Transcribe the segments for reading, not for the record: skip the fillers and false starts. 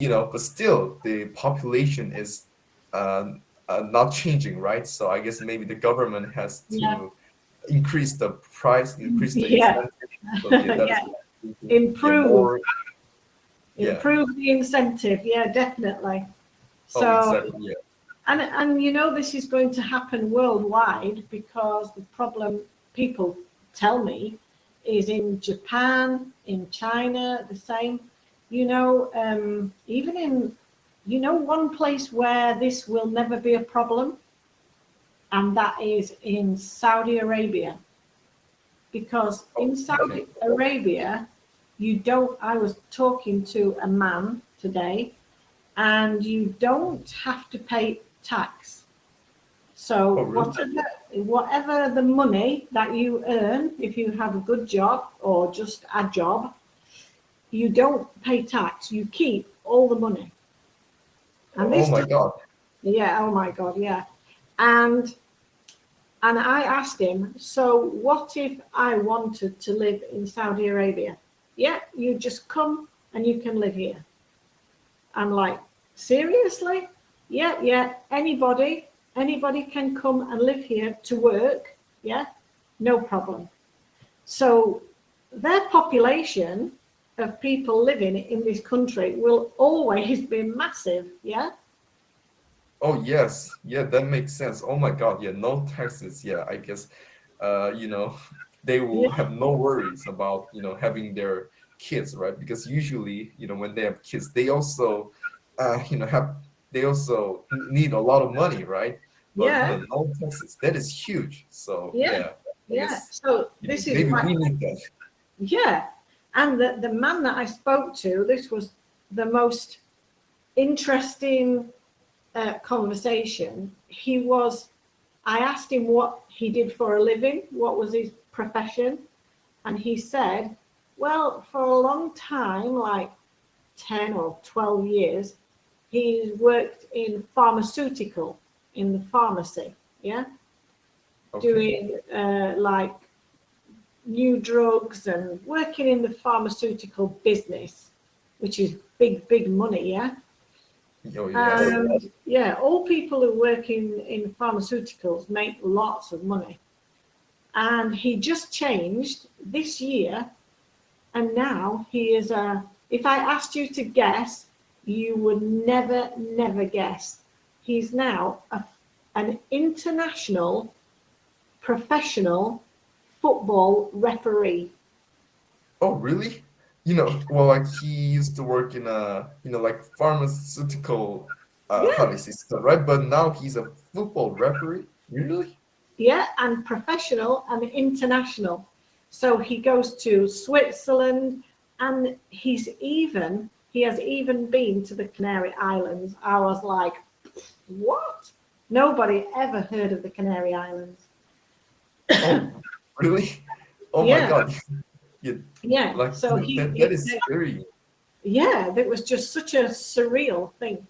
but still the population is uh, not changing, right? So I guess maybe the government has Yeah. to increase the price, increase the Yeah. incentive. So yeah, that is Yeah. what I'm thinking. Yeah, Improve. more. Yeah. Improve the incentive. Yeah, definitely. Oh, So, exactly. Yeah. and this is going to happen worldwide because the problem people tell me is in Japan, in China, the same. Even in, one place where this will never be a problem, and that is in Saudi Arabia. Because Oh, in okay. Saudi Arabia, you don't, I was talking to a man today, and you don't have to pay tax. So Oh, really? whatever the money that you earn, if you have a good job or just a job, you don't pay tax. You keep all the money. And Oh this my just, God. yeah, oh my God, yeah. And I asked him, so what if I wanted to live in Saudi Arabia? Yeah, you just come and you can live here. I'm like, seriously? Yeah, yeah. Anybody can come and live here to work. Yeah, no problem. So their population of people living in this country will always be massive. Yeah, Oh, yes. Yeah, that makes sense. Oh my God. Yeah, no taxes. Yeah, I guess, they will yeah, have no worries about, having their kids, right? Because usually, when they have kids, they also, they also need a lot of money, right? But, yeah, no taxes. That is huge. So, yeah, yeah, I yeah. guess, So this is maybe why, we need that. yeah. And the man that I spoke to, this was the most interesting conversation. I asked him what he did for a living, what was his profession, and he said, well, for a long time, like 10 or 12 years, he worked in pharmaceutical, in the pharmacy, yeah, Okay. doing like new drugs and working in the pharmaceutical business, which is big, big money, yeah. Oh, yes. And yeah, all people who work in pharmaceuticals make lots of money. And he just changed this year, and now he is a. If I asked you to guess, you would never, never guess. He's now an international professional football referee. Oh, really? Well, like he used to work in a, like pharmaceutical, how Yeah, do you say stuff, right? But now he's a football referee. Really? yeah, and professional and international. So he goes to Switzerland, and he has even been to the Canary Islands. I was like, what? Nobody ever heard of the Canary Islands. Oh, really? Oh my Yeah, God. Yeah, yeah. like So that is scary. yeah, that was just such a surreal thing.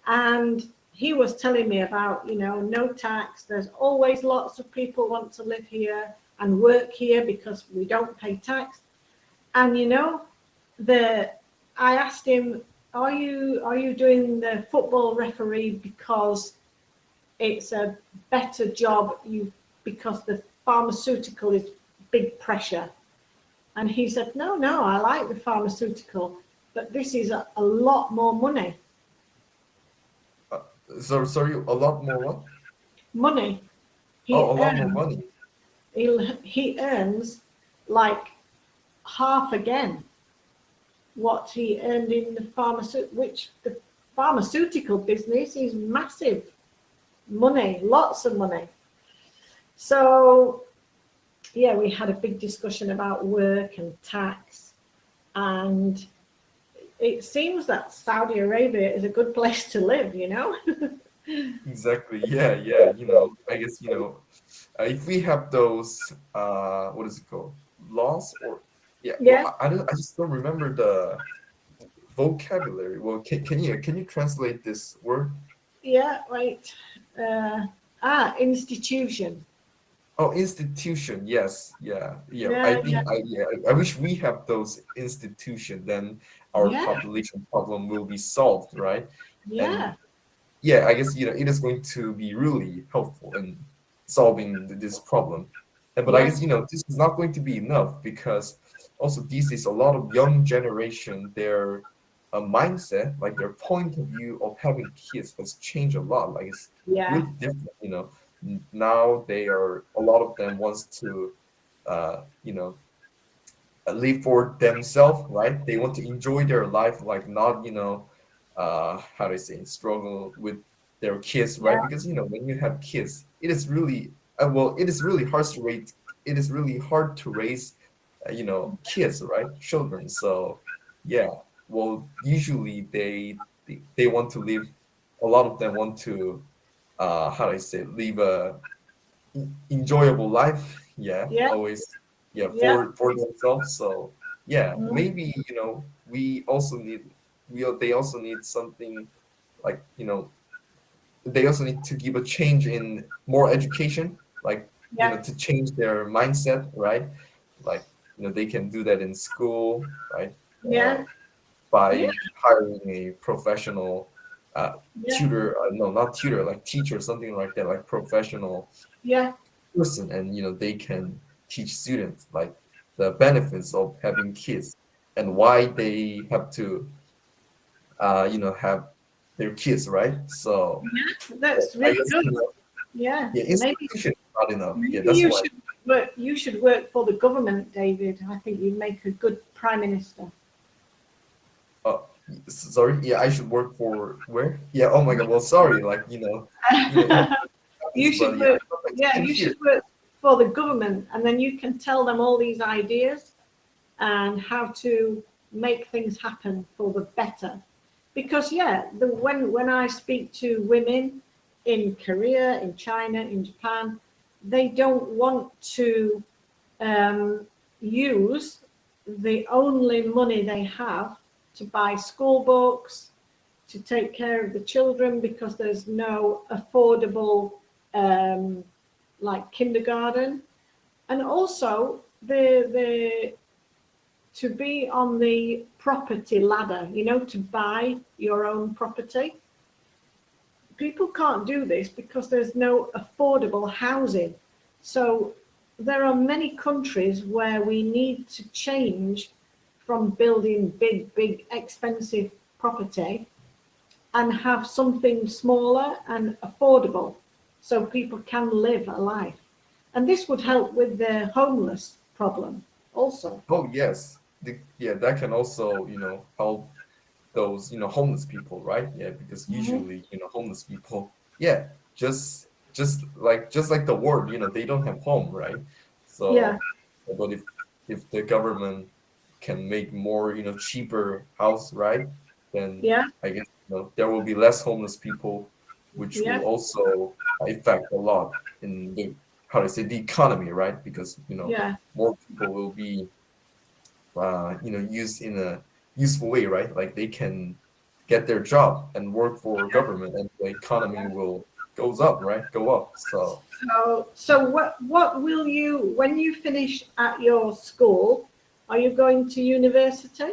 And he was telling me about, no tax. There's always lots of people want to live here and work here because we don't pay tax. And the I asked him, are you doing the football referee because it's a better job because the pharmaceutical is big pressure? And he said, no, no, I like the pharmaceutical, but this is a lot more money. Uh, so sorry, a lot more what? Money. He Oh, a lot more earns, money. he earns like half again what he earned in the pharmaceutical business is massive money, lots of money. So yeah, we had a big discussion about work and tax, and it seems that Saudi Arabia is a good place to live. Exactly. Yeah, yeah. I guess, if we have those, what is it called? Laws or yeah. Well, Yeah, I just don't remember the vocabulary. Well, can you translate this word? yeah, right. Uh, institution. Oh, institution. Yes. Yeah. Yeah. I Yeah, yeah, think I yeah, I wish we have those institution. Then our Yeah, population problem will be solved, right? And yeah, yeah, I guess it is going to be really helpful in solving this problem. And but I yeah, guess this is not going to be enough because also these days a lot of young generation their mindset, like their point of view of having kids has changed a lot. Like it's yeah, really different. Now they are a lot of them wants to live for themselves, right? They want to enjoy their life, like not, how do I say, struggle with their kids, right? yeah, Because when you have kids, it is really it is really hard to raise. It is really hard to raise, kids, right? Children. So, yeah. Well, usually they want to live. A lot of them want to, how do I say, live a enjoyable life. Yeah, yeah, always. Yeah, yeah, for themselves. So yeah, mm, maybe we also need they also need something like they also need to give a change in more education, like yeah, to change their mindset, right? Like they can do that in school, right? yeah, yeah, By hiring a professional yeah, tutor, no, not tutor, like teacher, something like that, like professional yeah, person, and they can teach students like the benefits of having kids and why they have to have their kids, right? So yeah. That's I really guess good. Yeah, yeah, maybe institution is not enough. Yeah, maybe that's you why. should work. You should work for the government, David. I think you'd make a good prime minister. uh Sorry, yeah, I should work for where? Yeah, oh my god, well, sorry, like in You but should yeah, work. I Yeah, can you hear. should work for the government, and then you can tell them all these ideas and how to make things happen for the better. Because yeah, when I speak to women in Korea, in China, in Japan, they don't want to um, use the only money they have to buy school books, to take care of the children because there's no affordable um, like kindergarten, and also the to be on the property ladder, to buy your own property. People can't do this because there's no affordable housing. So there are many countries where we need to change from building big, big, expensive property and have something smaller and affordable so people can live a life. And this would help with the homeless problem also. Oh yes, yeah, that can also help those homeless people, right? Yeah, because Mhm. usually homeless people, yeah, just like the word, they don't have home, right? Yeah, So but if the government can make more cheaper house, right, then yeah, I guess there will be less homeless people, which will yeah, also affect a lot in the, how to say, the economy, right? Because yeah, more people will be used in a useful way, right? Like they can get their job and work for government, and the economy yeah. will goes up, right? Go up. So, So what will you, when you finish at your school, are you going to university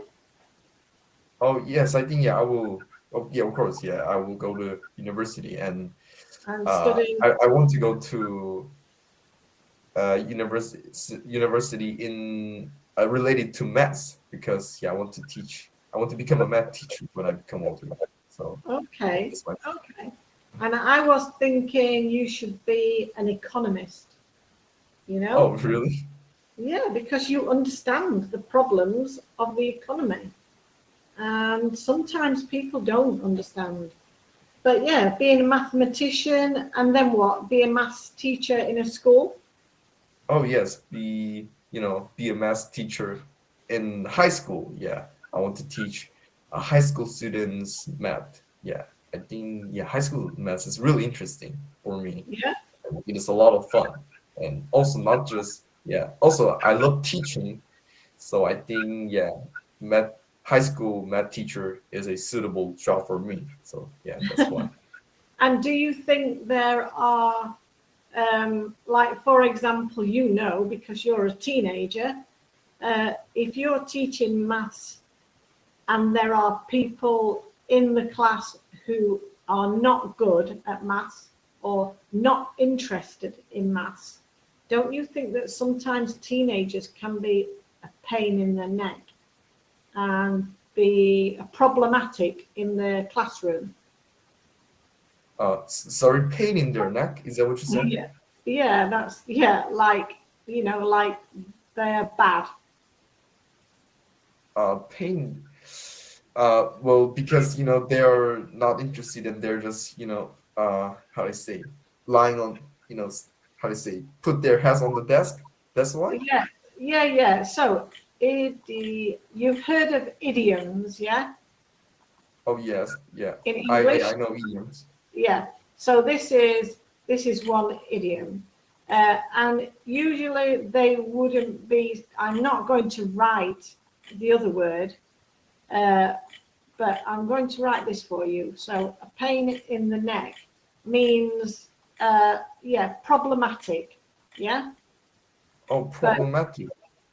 oh yes, I think yeah, I will. Oh yeah, of course, yeah, I will go to university, and and studying? I want to go to university in related to maths because yeah, I want to teach. I want to become a math teacher when I become older. So Okay, that's my. okay. And I was thinking you should be an economist, you know? Oh really? Yeah, because you understand the problems of the economy. And sometimes people don't understand. But yeah, being a mathematician and then what? Be a maths teacher in a school? Oh yes, be a math teacher in high school. Yeah, I want to teach high school students math. Yeah, I think yeah, high school math is really interesting for me. Yeah, It is a lot of fun, and also not just yeah. Also, I love teaching, so I think yeah, math high school math teacher is a suitable job for me. So yeah, that's why. and do you think there are, like, for example, because you're a teenager, if you're teaching maths and there are people in the class who are not good at maths or not interested in maths, don't you think that sometimes teenagers can be a pain in the neck and be problematic in the classroom? Sorry, pain in their neck. Is that what you said? Yeah, yeah, that's yeah, like like they're bad. Pain. Well, because they're not interested and they're just how do I say, lying on how do I say, put their heads on the desk. That's why. Yeah, yeah. So, you've heard of idioms, yeah, Oh yes, yeah. in I English? know idioms. Yeah. So this is one idiom, and usually they wouldn't be. I'm not going to write the other word, uh, but I'm going to write this for you. So a pain in the neck means, yeah, problematic. Yeah, Oh, but problematic.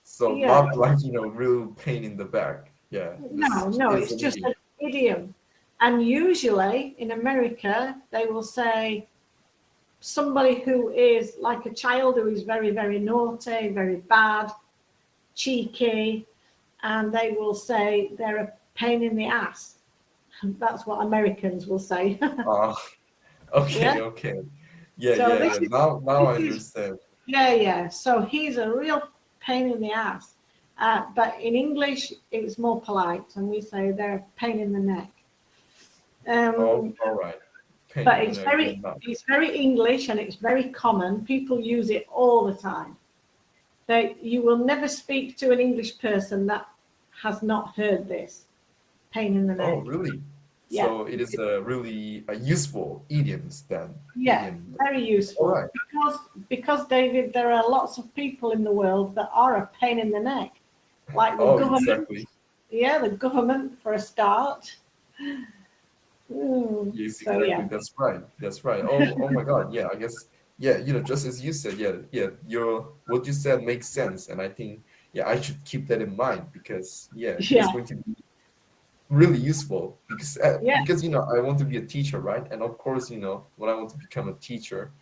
So yeah, not like real pain in the back. Yeah, no, this no, is it's an just idiom. an idiom. And usually in America, they will say somebody who is like a child who is very, very naughty, very bad, cheeky, and they will say they're a pain in the ass. That's what Americans will say. Ah, Yeah. okay, okay. Yeah, So yeah, this yeah. is Now this I is understand. yeah, yeah. So he's a real pain in the ass. But in English, it's more polite, and we say they're a pain in the neck. Oh, Um, all right. Pain but in the neck. Yeah, now. it's very English and it's very common. People use it all the time. You will never speak to an English person that has not heard this pain in the Oh, neck. really? Yeah, So it is a really useful idioms then. yeah, Idiom. very All useful right. because David, there are lots of people in the world that are a pain in the neck, like the Oh, government. exactly. Yeah, the government for a start. Yes, So exactly. yeah, That's right. That's right. Oh, oh my God. Yeah, I guess. Yeah, just as you said. Yeah, yeah. What you said makes sense, and I think I should keep that in mind because it is yeah, going to be really useful yeah. because I want to be a teacher, right? And of course, when I want to become a teacher,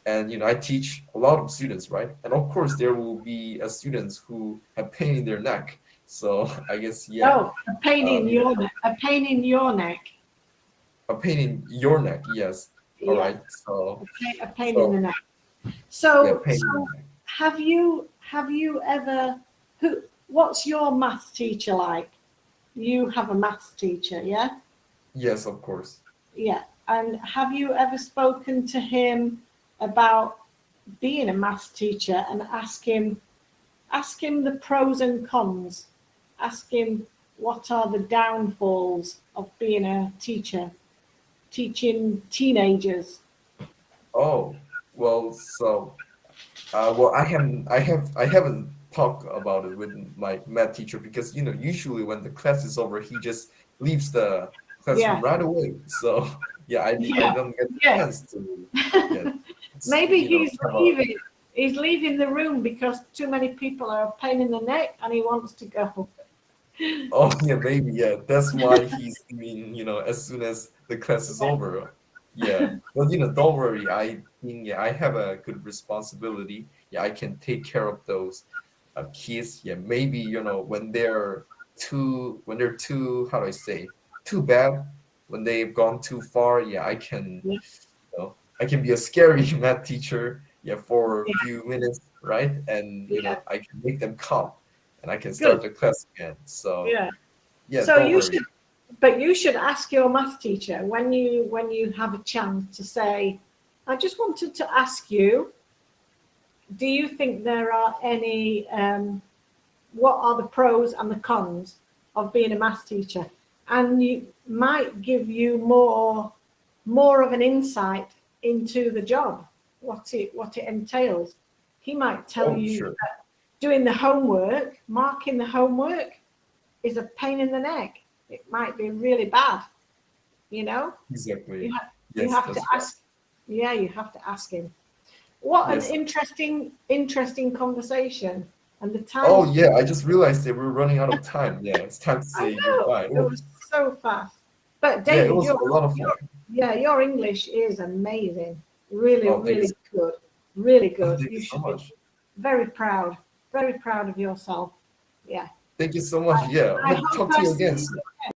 and I teach a lot of students, right? And of course, there will be students who have pain in their neck. So I guess Oh, a pain in you know, your a pain in your neck. a pain in your neck. Yes. All Yeah, right. So a pain in the so neck. yeah, So, pain in the neck. have you ever what's your maths teacher like? You have a maths teacher, yeah? Yes, of course. Yeah. And have you ever spoken to him about being a maths teacher and ask him the pros and cons? Ask him what are the downfalls of being a teacher, teaching teenagers? Oh, well, so well, I haven't talked about it with my math teacher because usually when the class is over, he just leaves the classroom Yeah, right away. So yeah, I yeah, don't get the yeah. chance to yeah Maybe he's have a leaving. He's leaving the room because too many people are a pain in the neck and he wants to go. oh yeah, maybe, yeah, that's why he's leaving as soon as the class is over. Yeah, but don't worry, I think I have a good responsibility. Yeah, I can take care of those kids. Yeah, maybe when they're too, how do I say, too bad, when they've gone too far. Yeah, Yeah, I can be a scary math teacher, yeah, for a few minutes, right? And yeah, I can make them calm, and I can good. start the class again. So Yeah. yeah, So don't you worry. should, but you should ask your math teacher when you have a chance to say, I just wanted to ask you, do you think there are any, what are the pros and the cons of being a math teacher? And you might give you more of an insight into the job, what it entails. He might tell Oh, you sure. doing the homework, marking the homework is a pain in the neck. It might be really bad, you know. You Exactly. have you Yes, have to that's right. ask. Yeah, you have to ask him. What an Yes. interesting conversation. And the time, Oh yeah, I just realized that we're running out of time. Yeah, it's time to I say know, goodbye. it was so fast. But Yeah, it David, was a lot of fun. yeah, your English is amazing. Really, Oh, thank you. really good. Really Oh, good. thank you You so should be much. very proud of yourself. Yeah. Thank you so much. Yeah, I hope hope talk to I you see again you soon.